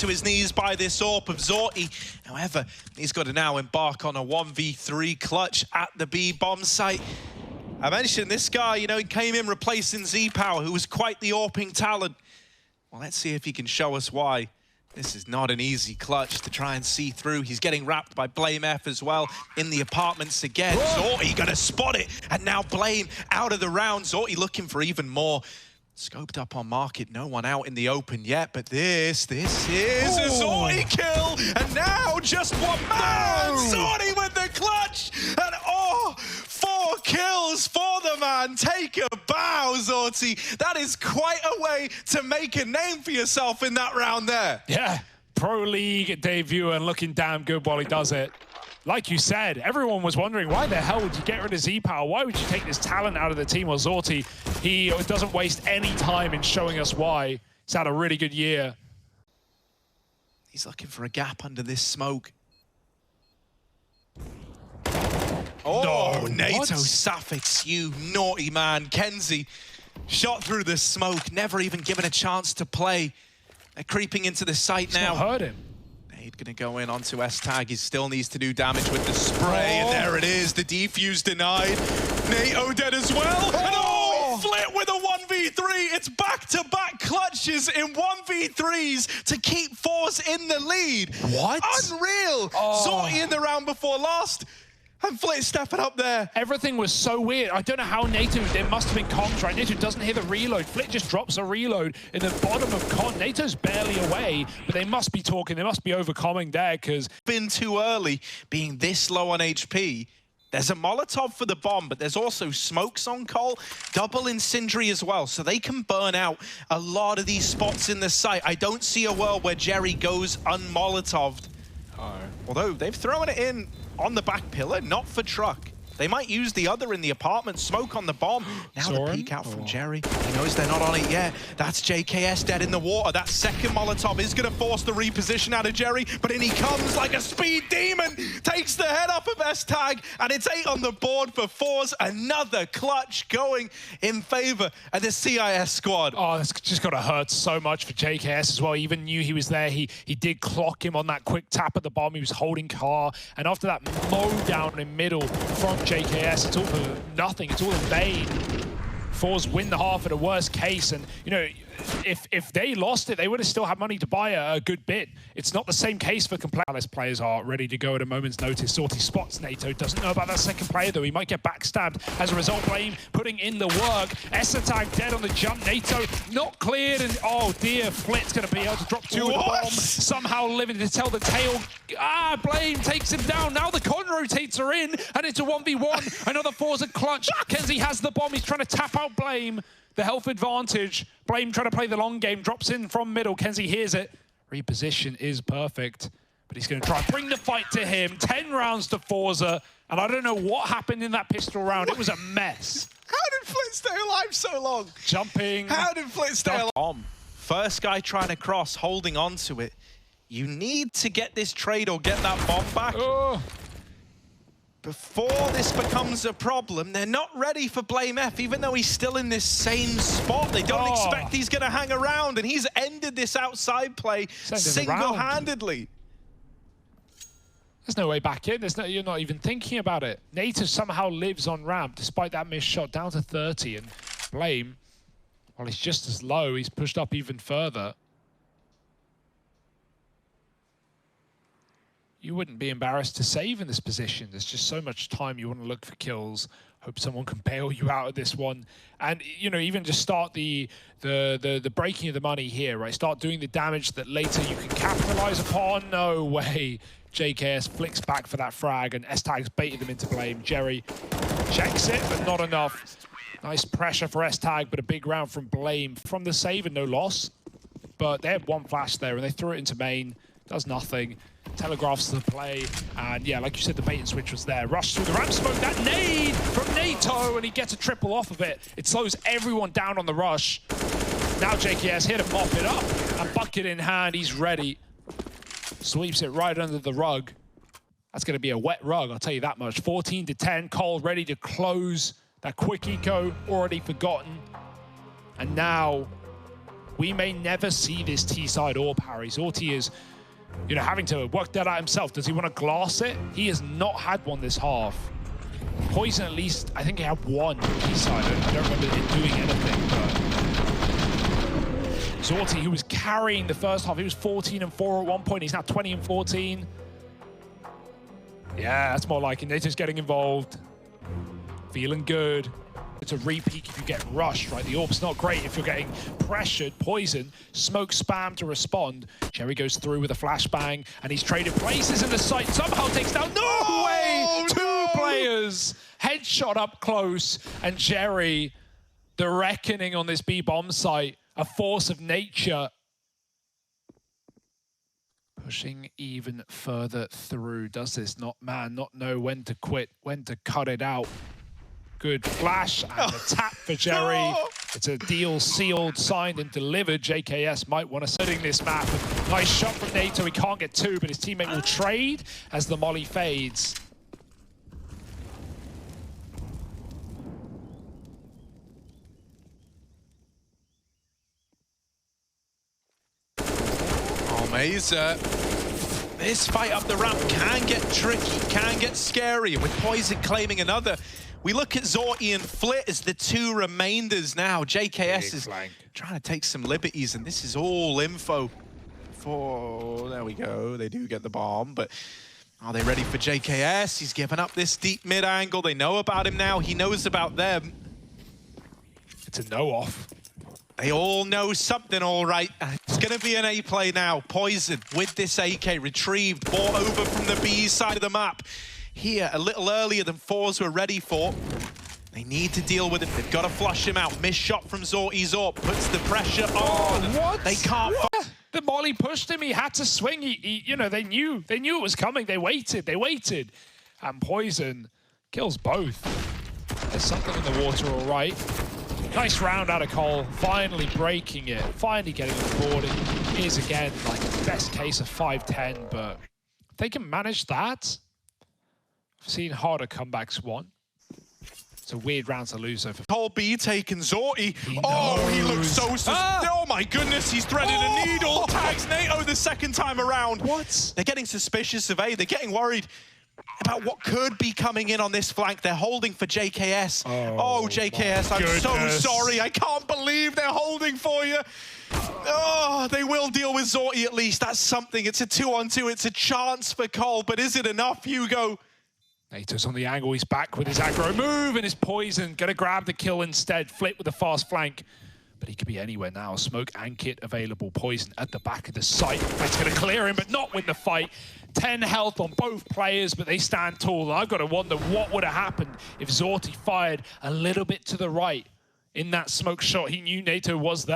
to his knees by this AWP of Zorti. However, he's got to now embark on a 1v3 clutch at the B bomb site. I mentioned this guy, you know, he came in replacing Z-Power, who was quite the AWPing talent. Well, let's see if he can show us why. This is not an easy clutch to try and see through. He's getting wrapped by Blame F as well in the apartments again. Zorti gonna spot it, and now Blame out of the round. Zorti looking for even more. Scoped up on market, no one out in the open yet, but this is a Zorti kill, and now just one man! Zorti with the clutch, and 4 kills for the man. Take a bow, Zorti. That is quite a way to make a name for yourself in that round there. Yeah, Pro League debut and looking damn good while he does it. Like you said, everyone was wondering, why the hell would you get rid of Z-Power? Why would you take this talent out of the team? Well, Zorti, he doesn't waste any time in showing us why. He's had a really good year. He's looking for a gap under this smoke. Oh, no, NATO suffix, you naughty man. Kenzie shot through the smoke, never even given a chance to play. They're creeping into the site now. Not hurt him. He's gonna go in onto S-Tag. He still needs to do damage with the spray, and there it is. The defuse denied. NATO dead as well. And Flit with a 1v3. It's back-to-back clutches in 1v3s to keep FORZE in the lead. What? Unreal. Zorti in the round before last. And Flit stepping up there. Everything was so weird. I don't know how NATO, there must have been comms, right? NATO doesn't hear the reload. Flit just drops a reload in the bottom of con. NATO's barely away, but they must be talking. They must be overcoming there because... Been too early being this low on HP. There's a Molotov for the bomb, but there's also smokes on Cole, double incendiary as well, so they can burn out a lot of these spots in the site. I don't see a world where Jerry goes un-Molotoved. Although they've thrown it in on the back pillar, not for truck. They might use the other in the apartment. Smoke on the bomb. Now the peek out from Jerry. He knows they're not on it yet. That's JKS dead in the water. That second Molotov is going to force the reposition out of Jerry, but in he comes like a speed demon. Takes the head off of S-Tag, and it's 8 on the board for FORZE. Another clutch going in favor of the CIS squad. Oh, it's just got to hurt so much for JKS as well. He even knew he was there. He did clock him on that quick tap at the bomb. He was holding car, and after that mow down in middle from JKS, it's all for nothing. It's all in vain. FORZE win the half at a worst case, and you know, if they lost it, they would have still had money to buy a good bit. It's not the same case for Complex. Players are ready to go at a moment's notice. Zorti spots NATO, doesn't know about that second player though. He might get backstabbed. As a result, Blame putting in the work. S-Tag dead on the jump. NATO not cleared, and oh dear, Flit's going to be able to drop 2 with the bomb. Somehow living to tell the tale. Blame takes him down. Now the con rotates are in, and it's a 1v1. Another FORZE clutch. Kenzie has the bomb. He's trying to tap out Blame. The health advantage. Blame trying to play the long game. Drops in from middle. Kenzie hears it. Reposition is perfect. But he's going to try and bring the fight to him. 10 rounds to FORZE. And I don't know what happened in that pistol round. It was a mess. How did Flit stay alive so long? Jumping. How did Flit stay alive? First guy trying to cross, holding on to it. You need to get this trade or get that bomb back. Before this becomes a problem, they're not ready for Blame F, even though he's still in this same spot. They don't expect he's going to hang around, and he's ended this outside play single-handedly. There's no way back in. You're not even thinking about it. NATO somehow lives on ramp, despite that missed shot, down to 30, and Blame, well, he's just as low. He's pushed up even further. You wouldn't be embarrassed to save in this position. There's just so much time. You want to look for kills. Hope someone can bail you out of this one. And, you know, even just start the breaking of the money here, right? Start doing the damage that later you can capitalize upon. No way. JKS flicks back for that frag, and S-Tag's baited them into Blame. Jerry checks it, but not enough. Nice pressure for S-Tag, but a big round from Blame. From the save and no loss. But they had one flash there, and they threw it into main. Does nothing. Telegraphs the play, and yeah, like you said, the bait and switch was there. Rush through the ramp smoke, that nade from NATO, and he gets a triple off of it. It slows everyone down on the rush. Now JKS here to mop it up, a bucket in hand, he's ready. Sweeps it right under the rug. That's going to be a wet rug, I'll tell you that much. 14 to 10, Cole ready to close. That quick eco already forgotten. And now we may never see this T side or parry. Zorti is, you know, having to work that out himself. Does he want to glass it? He has not had one this half. Poison, at least, I think he had one T side. I don't remember him doing anything, but Zorti, who was carrying the first half, he was 14 and 4 at one point. He's now 20 and 14. Yeah, that's more like it. NATO's getting involved. Feeling good. It's a repeat if you get rushed, right? The orb's not great if you're getting pressured. Poison, smoke spam to respond. Jerry goes through with a flashbang, and he's traded places in the site. Somehow takes down, no way! Two players, headshot up close, and Jerry, the reckoning on this B bomb site, a force of nature. Pushing even further through. Does this not know when to quit, when to cut it out? Good flash and a tap for Jerry. No. It's a deal sealed, signed and delivered. JKS might want to setting this map. Nice shot from NATO. He can't get two, but his teammate will trade as the molly fades. Meister. This fight up the ramp can get tricky, can get scary, with Poison claiming another. We look at Zorti and Flit as the two remainders now. JKS is trying to take some liberties, and this is all info for... There we go, they do get the bomb, but are they ready for JKS? He's given up this deep mid angle. They know about him now, he knows about them. It's a no-off. They all know something, all right. It's going to be an A play now. Poison with this AK retrieved, brought over from the B side of the map. Here, a little earlier than FORZE were ready for. They need to deal with it. They've got to flush him out. Missed shot from Zorti's AWP, puts the pressure on. What? They can't. The molly pushed him. He had to swing. You know, they knew it was coming. They waited. And Poison kills both. There's something in the water, all right. Nice round out of Cole, finally breaking it, finally getting on the board. It is again like the best case of 5-10, but if they can manage that, I've seen harder comebacks won. It's a weird round to lose over. Cole B taking Zorti. Oh, he looks so oh my goodness, he's threaded a needle. Tags NATO the second time around. What? They're getting suspicious of A. They're getting worried about what could be coming in on this flank. They're holding for JKS. Oh JKS, I'm so sorry. I can't believe they're holding for you. Oh, they will deal with Zorti at least. That's something. It's a 2-on-2. It's a chance for Cole, but is it enough, Hugo? NATO's on the angle. He's back with his aggro move and his Poison. Gonna grab the kill instead. Flip with a fast flank. But he could be anywhere now. Smoke and kit available. Poison at the back of the site. It's going to clear him, but not win the fight. 10 health on both players, but they stand tall. I've got to wonder what would have happened if Zorti fired a little bit to the right in that smoke shot. He knew NATO was there.